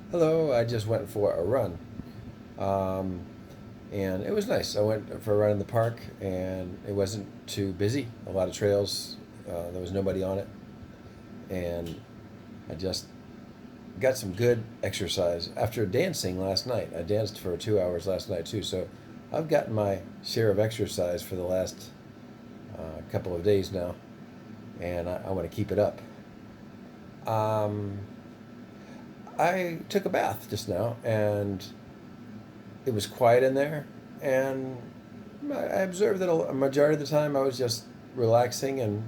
Hello, I just went for a run. Um, and it was nice. I went for a run in the park and it wasn't too busy. A lot of trails, there was nobody on it. And I just got some good exercise after dancing last night. I danced for 2 hours last night too. So I've gotten my share of exercise for the last couple of days now. And I want to keep it up. Um, I took a bath just now and it was quiet in there, and I observed that a majority of the time I was just relaxing and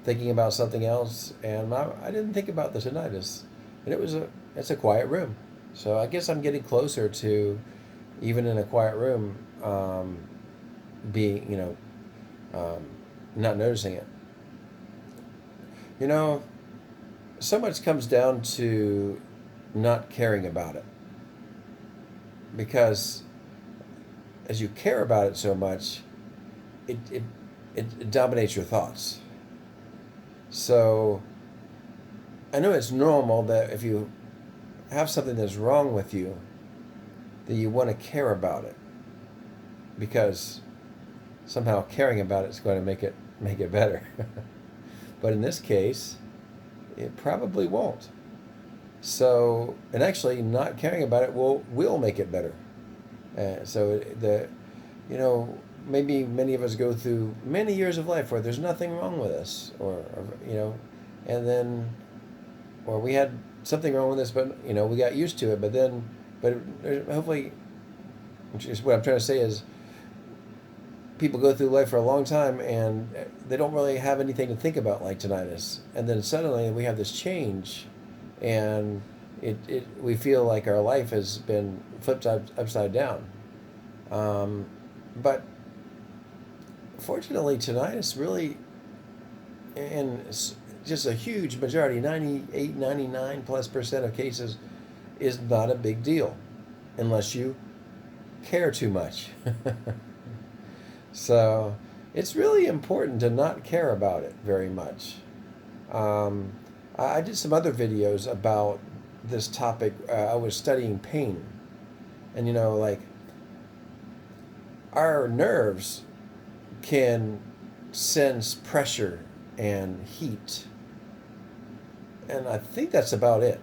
thinking about something else, and I didn't think about the tinnitus, and it's a quiet room, so I guess I'm getting closer to, even in a quiet room, being um, not noticing it. You know, so much comes down to not caring about it because as you care about it so much, it, it, it dominates your thoughts. So I know it's normal that if you have something that's wrong with you, that you want to care about it because somehow caring about it is going to make it better. But in this case, it probably won't. So, and actually, not caring about it will make it better. So the, you know, maybe many of us go through many years of life where there's nothing wrong with us, and then, or we had something wrong with us, but we got used to it. But hopefully, which is what I'm trying to say is, people go through life for a long time and they don't really have anything to think about like tinnitus, and then suddenly we have this change, and we feel like our life has been flipped upside down. Um, but fortunately, tinnitus really, in just a huge majority, 98, 99+% of cases, is not a big deal unless you care too much. So it's really important to not care about it very much. Um, I did some other videos about this topic. I was studying pain. And like our nerves can sense pressure and heat. And I think that's about it.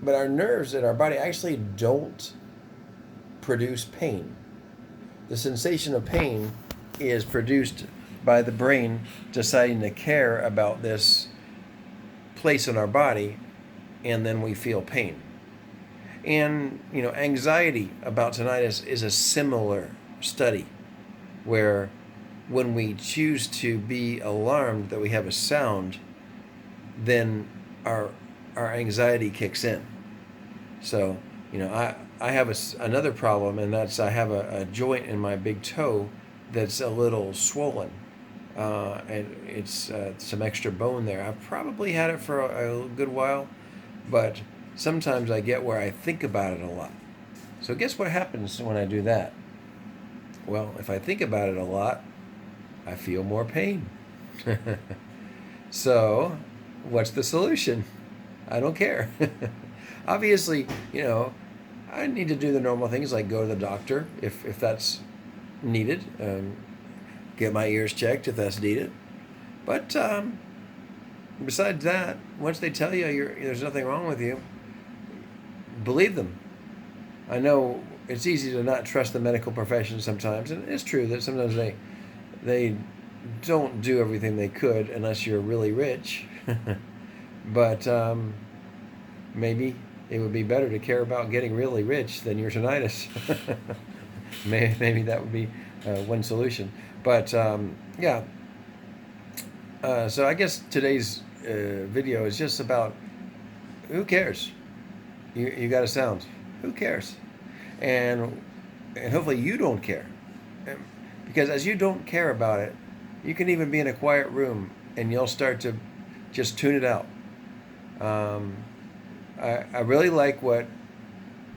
But our nerves in our body actually don't produce pain. The sensation of pain is produced by the brain deciding to care about this place in our body, and then we feel pain. And anxiety about tinnitus is a similar study where when we choose to be alarmed that we have a sound, then our anxiety kicks in. So I have another problem, and that's I have a joint in my big toe that's a little swollen, and it's some extra bone there. I've probably had it for a good while, but sometimes I get where I think about it a lot. So guess what happens when I do that? Well, if I think about it a lot, I feel more pain. So, what's the solution? I don't care. Obviously, I need to do the normal things like go to the doctor if that's needed, get my ears checked if that's needed. But besides that, once they tell you there's nothing wrong with you, believe them. I know it's easy to not trust the medical profession sometimes, and it's true that sometimes they don't do everything they could unless you're really rich. But maybe it would be better to care about getting really rich than your tinnitus. Maybe that would be one solution. But yeah, so I guess today's video is just about who cares? You got a sound. Who cares? And hopefully you don't care. Because as you don't care about it, you can even be in a quiet room and you'll start to just tune it out. I really like what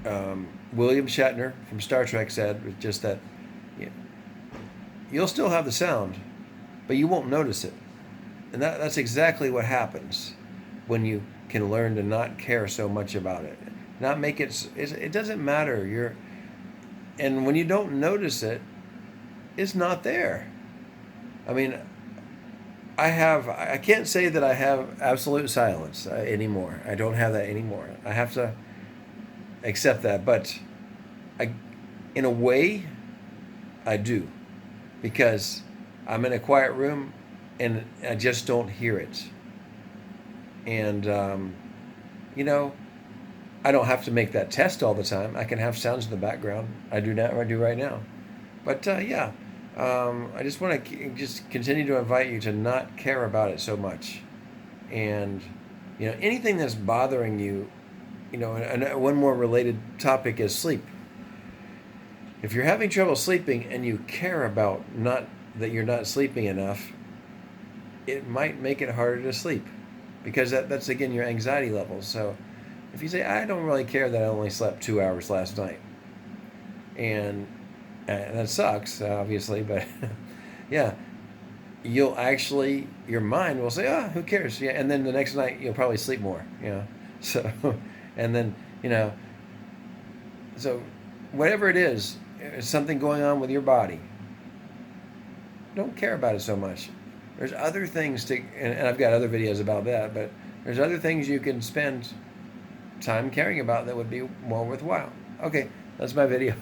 William Shatner from Star Trek said, just that you'll still have the sound, but you won't notice it. And that's exactly what happens when you can learn to not care so much about it, not make it doesn't matter. And when you don't notice it, it's not there. I mean, I can't say that I have absolute silence anymore. I don't have that anymore. I have to accept that, but I, in a way, I do, because I'm in a quiet room and I just don't hear it. And you know, I don't have to make that test all the time. I can have sounds in the background. I do now. I do right now. But yeah, I just want to just continue to invite you to not care about it so much, and anything that's bothering you. And one more related topic is sleep. If you're having trouble sleeping and you care about not that you're not sleeping enough, it might make it harder to sleep, because that's again your anxiety levels. So if you say, I don't really care that I only slept 2 hours last night, and that sucks, obviously, but yeah, your mind will say, who cares? Yeah, and then the next night you'll probably sleep more. So, and then so whatever it is, something going on with your body. Don't care about it so much. There's other things and I've got other videos about that, but there's other things you can spend time caring about that would be more worthwhile. Okay, that's my video.